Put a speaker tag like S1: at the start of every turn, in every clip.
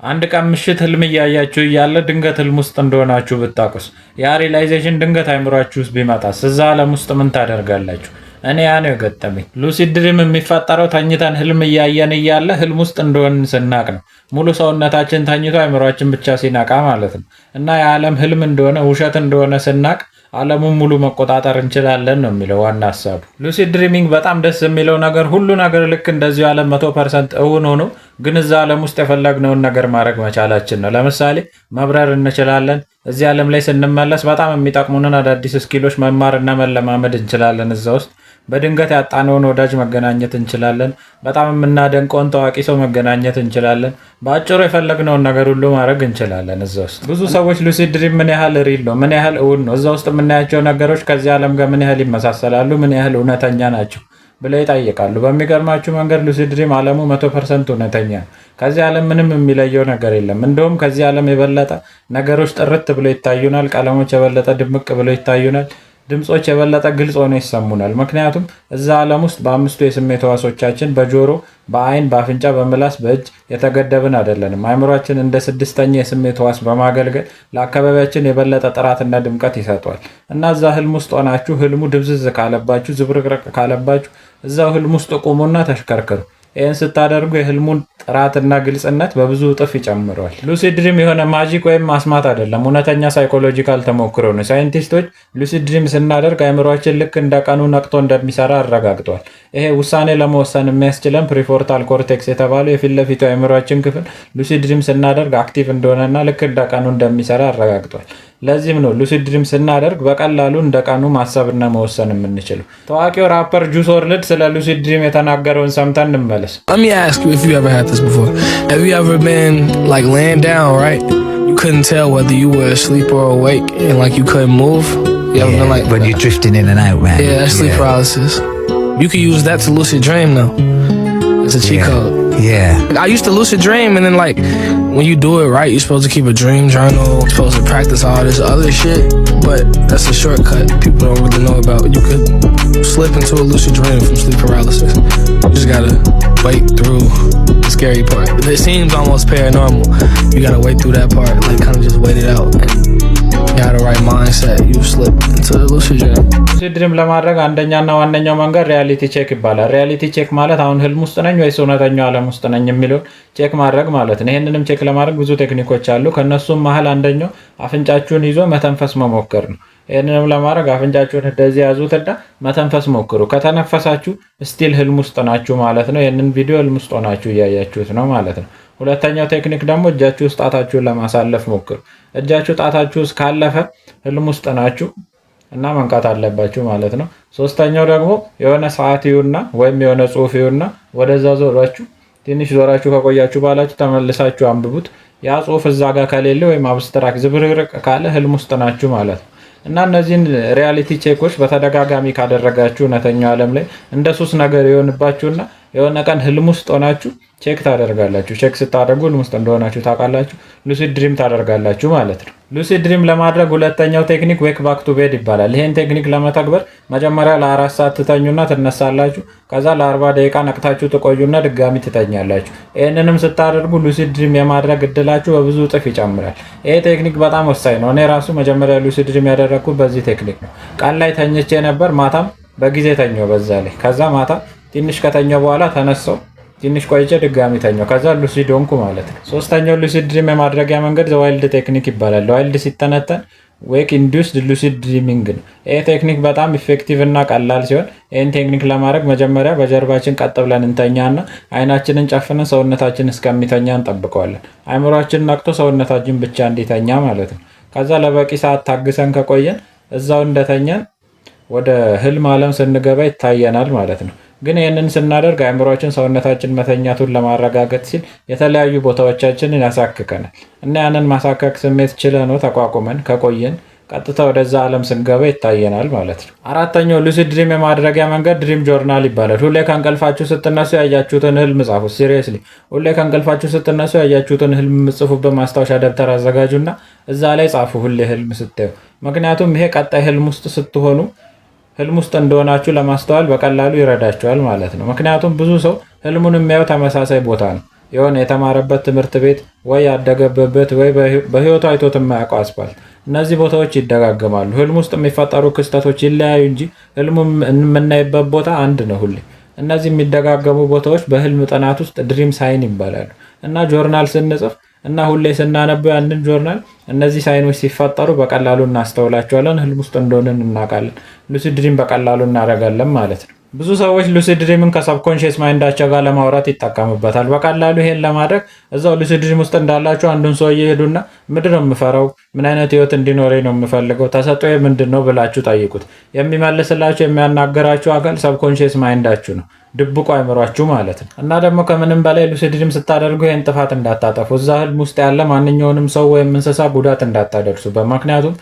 S1: አንድ ቀን ምሽት ህልም እያያችሁ እያለ ድንገት ህልም ውስጥ እንደሆናችሁ ብታውቁስ? ያ ሪላይዜሽን ድንገት አይምሯችሁ ውስጥ ቢመጣስ? እዛ ዓለም ውስጥ ምን ታደርጋላችሁ? እኔ ያ ነው የገጠመኝ። ሉሲድ ድሪም የሚፈጠረው ተኝተን ህልም እያየን እያለ ህልም ውስጥ እንደሆንን ስናቅ ነው። ሙሉ ሰውነታችን ተኝቶ አይምሯችን ብቻ ሲነቃ ማለት ነው። እና የዓለም ህልም እንደሆነ ውሸት እንደሆነ ስናቅ ዓለሙን ሙሉ መቆጣጠር እንችላለን ነው የሚለው ዋና ሀሳቡ። ሉሲድ ድሪሚንግ በጣም ደስ የሚለው ነገር ሁሉ ነገር ልክ እንደዚሁ ዓለም 100% እውን ሆኖ ግን እዛ ዓለም ውስጥ የፈለግነውን ነገር ማድረግ መቻላችን ነው። ለምሳሌ መብረር እንችላለን። እዚህ ዓለም ላይ ስንመለስ በጣም የሚጠቅሙንን አዳዲስ ስኪሎች መማርና መለማመድ እንችላለን። እዛ ውስጥ በድንገት ያጣነውን ወዳጅ መገናኘት እንችላለን። በጣም የምናደንቀውን ታዋቂ ሰው መገናኘት እንችላለን። በአጭሩ የፈለግነውን ነገር ሁሉ ማድረግ እንችላለን እዛ ውስጥ። ብዙ ሰዎች ሉሲድ ድሪም ምን ያህል ሪል ነው፣ ምን ያህል እውን ነው፣ እዛ ውስጥ የምናያቸው ነገሮች ከዚህ ዓለም ጋር ምን ያህል ይመሳሰላሉ፣ ምን ያህል እውነተኛ ናቸው ብለው ይጠይቃሉ። በሚገርማችሁ መንገድ ሉሲድ ድሪም ዓለሙ 100% እውነተኛ ነው። ከዚህ ዓለም ምንም የሚለየው ነገር የለም። እንደውም ከዚህ ዓለም የበለጠ ነገሮች ጥርት ብለው ይታዩናል። ቀለሞች የበለጠ ድምቅ ብለው ይታዩናል። ድምጾች የበለጠ ግልጽ ሆነው ይሰሙናል። ምክንያቱም እዛ ዓለም ውስጥ በአምስቱ የስሜት ሕዋሶቻችን በጆሮ፣ በአይን፣ በአፍንጫ፣ በምላስ፣ በእጅ የተገደብን አይደለንም። አእምሯችን እንደ ስድስተኛ የስሜት ሕዋስ በማገልገል ለአካባቢያችን የበለጠ ጥራትና ድምቀት ይሰጠዋል። እና እዛ ህልም ውስጥ ሆናችሁ ህልሙ ድብዝዝ ካለባችሁ፣ ዝብርቅርቅ ካለባችሁ እዛው ህልም ውስጥ ቁሙና ተሽከርክሩ። ይህን ስታደርጉ የህልሙን ጥራትና ግልጽነት በብዙ እጥፍ ይጨምረዋል። ሉሲድ ድሪም የሆነ ማጂክ ወይም ማስማት አይደለም፣ እውነተኛ ሳይኮሎጂካል ተሞክሮ ነው። ሳይንቲስቶች ሉሲድ ድሪም ስናደርግ አእምሯችን ልክ እንደ ቀኑ ነቅቶ እንደሚሰራ አረጋግጠዋል። ይሄ ውሳኔ ለመወሰን የሚያስችለን ፕሪፎርታል ኮርቴክስ የተባለው የፊት ለፊቱ አእምሯችን ክፍል ሉሲድ ድሪም ስናደርግ አክቲቭ እንደሆነና ልክ እንደ ቀኑ እንደሚሰራ አረጋግጠዋል። ለዚህም ነው ሉሲድ ድሪም ስናደርግ በቀላሉ እንደ ቀኑ ማሰብና መወሰን የምንችለው። ታዋቂው ራፐር ጁስ ወርልድ ስለ ሉሲድ ድሪም የተናገረውን ሰምተን እንመለስ።
S2: Let me ask you if you ever had this before. Have you ever been like laying down, right? You couldn't tell whether you were asleep or awake and like you couldn't move? You ever been like
S3: when you're drifting in and out, man.
S2: Yeah, sleep paralysis. You could use that to lucid dream though. It's a cheat code.
S3: Yeah.
S2: I used to lucid dream and then like when you do it right, you're supposed to keep a dream journal, you're supposed to practice all this other shit, but that's a shortcut people don't really know about. You could slip into a lucid dream from sleep paralysis. You just gotta wait through the scary part. It seems almost paranormal. You gotta wait through that part, like kind of just wait it out. And you have the right mindset, you slip into a lucid dream.
S1: ሉሲድ ድሪም ለማድረግ አንደኛና ዋነኛው መንገድ ሪያሊቲ ቼክ ይባላል። ሪያሊቲ ቼክ ማለት አሁን ህልም ውስጥ ነኝ ወይስ እውነተኛው ዓለም ውስጥ ነኝ የሚለውን ቼክ ማድረግ ማለት ነው። ይህንንም ቼክ ለማድረግ ብዙ ቴክኒኮች አሉ። ከነሱም መሀል አንደኛው አፍንጫችሁን ይዞ መተንፈስ መሞከር ነው። ይህንንም ለማድረግ አፍንጫችሁን እንደዚህ ያዙትና መተንፈስ ሞክሩ። ከተነፈሳችሁ ስቲል ህልም ውስጥ ናችሁ ማለት ነው። ይህንን ቪዲዮ ህልም ውስጥ ሆናችሁ እያያችሁት ነው ማለት ነው። ሁለተኛው ቴክኒክ ደግሞ እጃችሁ ውስጥ ጣታችሁን ለማሳለፍ ሞክሩ። እጃችሁ ጣታችሁ ውስጥ ካለፈ ህልም ውስጥ ናችሁ እና መንቃት አለባችሁ ማለት ነው። ሶስተኛው ደግሞ የሆነ ሰዓት ይዩና ወይም የሆነ ጽሑፍ ይዩና ወደዛ ዞራችሁ ትንሽ ዞራችሁ ከቆያችሁ በኋላችሁ ተመልሳችሁ አንብቡት። ያ ጽሑፍ እዛ ጋር ከሌለ ወይም አብስትራክት ዝብርቅርቅ ካለ ህልም ውስጥ ናችሁ ማለት ነው። እና እነዚህን ሪያሊቲ ቼኮች በተደጋጋሚ ካደረጋችሁ እውነተኛው ዓለም ላይ እንደ ሱስ ነገር ይሆንባችሁና የሆነ ቀን ህልም ውስጥ ሆናችሁ ቼክ ታደርጋላችሁ። ቼክ ስታደርጉ ህልም ውስጥ እንደሆናችሁ ታውቃላችሁ። ሉሲድ ድሪም ታደርጋላችሁ ማለት ነው። ሉሲድ ድሪም ለማድረግ ሁለተኛው ቴክኒክ ዌክ ባክ ቱ ቤድ ይባላል። ይሄን ቴክኒክ ለመተግበር መጀመሪያ ለ4 ሰዓት ትተኙና ትነሳላችሁ። ከዛ ለ40 ደቂቃ ነቅታችሁ ትቆዩና ድጋሚ ትተኛላችሁ። ይህንንም ስታደርጉ ሉሲድ ድሪም የማድረግ እድላችሁ በብዙ እጥፍ ይጨምራል። ይሄ ቴክኒክ በጣም ወሳኝ ነው። እኔ ራሱ መጀመሪያ ሉሲድ ድሪም ያደረግኩት በዚህ ቴክኒክ ነው። ቀን ላይ ተኝቼ ነበር፣ ማታም በጊዜ ተኛው በዛ ላይ። ከዛ ማታ ትንሽ ከተኛው በኋላ ተነሳው፣ ትንሽ ቆይቼ ድጋሚ ተኛው። ከዛ ሉሲድ ሆንኩ ማለት ነው። ሶስተኛው ሉሲድ ድሪም የማድረጊያ መንገድ ዋይልድ ቴክኒክ ይባላል። ዋይልድ ሲተነተን ዌክ ኢንዱስድ ሉሲድ ድሪሚንግ ነው። ይህ ቴክኒክ በጣም ኢፌክቲቭ እና ቀላል ሲሆን ይህን ቴክኒክ ለማድረግ መጀመሪያ በጀርባችን ቀጥ ብለን እንተኛና አይናችንን ጨፍነን ሰውነታችን እስከሚተኛ እንጠብቀዋለን። አይምሯችን ነቅቶ ሰውነታችን ብቻ እንዲተኛ ማለት ነው። ከዛ ለበቂ ሰዓት ታግሰን ከቆየን እዛው እንደተኛን ወደ ህልም ዓለም ስንገባ ይታየናል ማለት ነው። ግን ይህንን ስናደርግ አእምሯችን ሰውነታችን መተኛቱን ለማረጋገጥ ሲል የተለያዩ ቦታዎቻችንን ያሳክከናል እና ያንን ማሳከክ ስሜት ችለነው ተቋቁመን ከቆየን ቀጥታ ወደዛ ዓለም ስንገባ ይታየናል ማለት ነው። አራተኛው ሉሲድ ድሪም የማድረጊያ መንገድ ድሪም ጆርናል ይባላል። ሁሌ ከእንቅልፋችሁ ስትነሱ ያያችሁትን ህልም ጻፉ። ሲሪየስሊ ሁሌ ከእንቅልፋችሁ ስትነሱ ያያችሁትን ህልም የምትጽፉበት ማስታወሻ ደብተር አዘጋጁና እዛ ላይ ጻፉ ሁሌ ህልም ስታዩ። ምክንያቱም ይሄ ቀጣይ ህልም ውስጥ ስትሆኑ ህልም ውስጥ እንደሆናችሁ ለማስተዋል በቀላሉ ይረዳችኋል ማለት ነው። ምክንያቱም ብዙ ሰው ህልሙን የሚያየው ተመሳሳይ ቦታ ነው። የሆነ የተማረበት ትምህርት ቤት ወይ ያደገበት ወይ በህይወቱ አይቶት የማያውቀው አስፋልት። እነዚህ ቦታዎች ይደጋገማሉ። ህልም ውስጥ የሚፈጠሩ ክስተቶች ይለያዩ እንጂ ህልሙ የምናይበት ቦታ አንድ ነው ሁሌ። እነዚህ የሚደጋገሙ ቦታዎች በህልም ጥናት ውስጥ ድሪም ሳይን ይባላሉ። እና ጆርናል ስንጽፍ እና ሁሌ ስናነበው ያንን ጆርናል እነዚህ ሳይኖች ሲፈጠሩ በቀላሉ እናስተውላቸዋለን። ህልም ውስጥ እንደሆንን እናውቃለን። ሉሲድ ድሪም በቀላሉ እናደርጋለን ማለት ነው። ብዙ ሰዎች ሉሲድ ድሪምን ከሰብኮንሽስ ማይንዳቸው ጋር ለማውራት ይጠቀሙበታል። በቀላሉ ይሄን ለማድረግ እዛው ሉሲድ ድሪም ውስጥ እንዳላችሁ አንዱን ሰውዬ ሄዱና ምንድን ነው የምፈራው? ምን አይነት ህይወት እንዲኖረኝ ነው የምፈልገው? ተሰጥኦዬ ምንድን ነው ብላችሁ ጠይቁት። የሚመልስላችሁ የሚያናገራችሁ አካል ሰብኮንሽስ ማይንዳችሁ ነው፣ ድብቁ አይምሯችሁ ማለት ነው። እና ደግሞ ከምንም በላይ ሉሲድ ድሪም ስታደርጉ ይህን ጥፋት እንዳታጠፉ። እዛ ህልም ውስጥ ያለ ማንኛውንም ሰው ወይም እንስሳ ጉዳት እንዳታደርሱበት። ምክንያቱም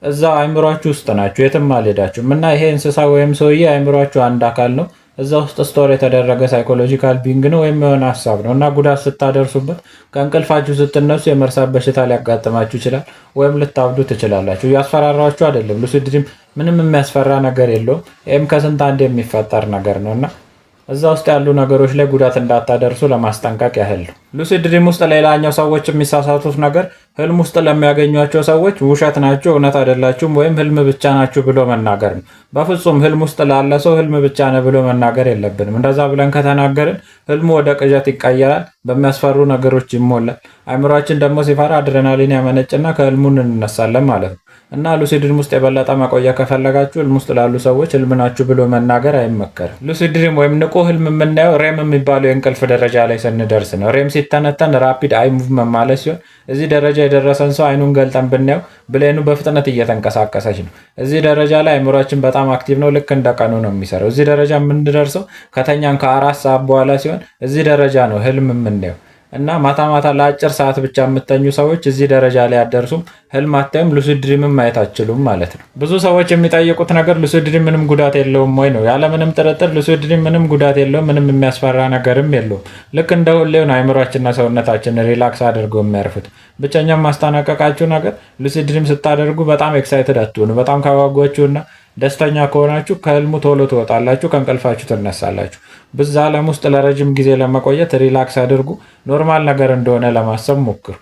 S1: እዛ አይምሯችሁ ውስጥ ናችሁ፣ የትም አልሄዳችሁም። እና ይሄ እንስሳ ወይም ሰውዬ አይምሯችሁ አንድ አካል ነው። እዛ ውስጥ ስቶር የተደረገ ሳይኮሎጂካል ቢንግ ነው ወይም የሆነ ሀሳብ ነው። እና ጉዳት ስታደርሱበት ከእንቅልፋችሁ ስትነሱ የመርሳት በሽታ ሊያጋጥማችሁ ይችላል፣ ወይም ልታብዱ ትችላላችሁ። እያስፈራራችሁ አይደለም። ሉሲድ ድሪም ምንም የሚያስፈራ ነገር የለውም። ይህም ከስንት አንድ የሚፈጠር ነገር ነው እና እዛ ውስጥ ያሉ ነገሮች ላይ ጉዳት እንዳታደርሱ ለማስጠንቀቅ ያህል ነው። ሉሲድ ድሪም ውስጥ ሌላኛው ሰዎች የሚሳሳቱት ነገር ህልም ውስጥ ለሚያገኟቸው ሰዎች ውሸት ናቸው፣ እውነት አይደላችሁም ወይም ህልም ብቻ ናችሁ ብሎ መናገር ነው። በፍጹም ህልም ውስጥ ላለ ሰው ህልም ብቻ ነው ብሎ መናገር የለብንም። እንደዛ ብለን ከተናገርን ህልሙ ወደ ቅዠት ይቀየራል፣ በሚያስፈሩ ነገሮች ይሞላል። አይምሯችን ደግሞ ሲፈራ አድሬናሊን ያመነጭና ከህልሙን እንነሳለን ማለት ነው። እና ሉሲድ ድሪም ውስጥ የበለጠ መቆየት ከፈለጋችሁ ህልም ውስጥ ላሉ ሰዎች ህልም ናችሁ ብሎ መናገር አይመከርም። ሉሲድ ድሪም ወይም ንቁ ህልም የምናየው ሬም የሚባለው የእንቅልፍ ደረጃ ላይ ስንደርስ ነው። ሬም ሲተነተን ራፒድ አይ ሙቭመንት ማለት ሲሆን እዚህ ደረጃ የደረሰን ሰው አይኑን ገልጠን ብናየው ብሌኑ በፍጥነት እየተንቀሳቀሰች ነው። እዚህ ደረጃ ላይ አይምሯችን በጣም አክቲቭ ነው፣ ልክ እንደ ቀኑ ነው የሚሰራው። እዚህ ደረጃ የምንደርሰው ከተኛን ከ4 ሰዓት በኋላ ሲሆን እዚህ ደረጃ ነው ህልም የምናየው። እና ማታ ማታ ለአጭር ሰዓት ብቻ የምተኙ ሰዎች እዚህ ደረጃ ላይ አደርሱም፣ ህልም አታዩም፣ ሉሲድ ድሪምም ማየት አትችሉም ማለት ነው። ብዙ ሰዎች የሚጠይቁት ነገር ሉሲድ ድሪም ምንም ጉዳት የለውም ወይ ነው። ያለምንም ጥርጥር ሉሲድ ድሪም ምንም ጉዳት የለውም፣ ምንም የሚያስፈራ ነገርም የለውም። ልክ እንደ ሁሌው ነው አይምሯችንና ሰውነታችን ሪላክስ አድርገው የሚያርፉት። ብቸኛም ማስጠነቀቃችሁ ነገር ሉሲድ ድሪም ስታደርጉ በጣም ኤክሳይትድ አትሆኑ። በጣም ካጓጓችሁና ደስተኛ ከሆናችሁ ከህልሙ ቶሎ ትወጣላችሁ፣ ከእንቅልፋችሁ ትነሳላችሁ። በዛ ዓለም ውስጥ ለረጅም ጊዜ ለመቆየት ሪላክስ አድርጉ። ኖርማል ነገር እንደሆነ ለማሰብ ሞክሩ።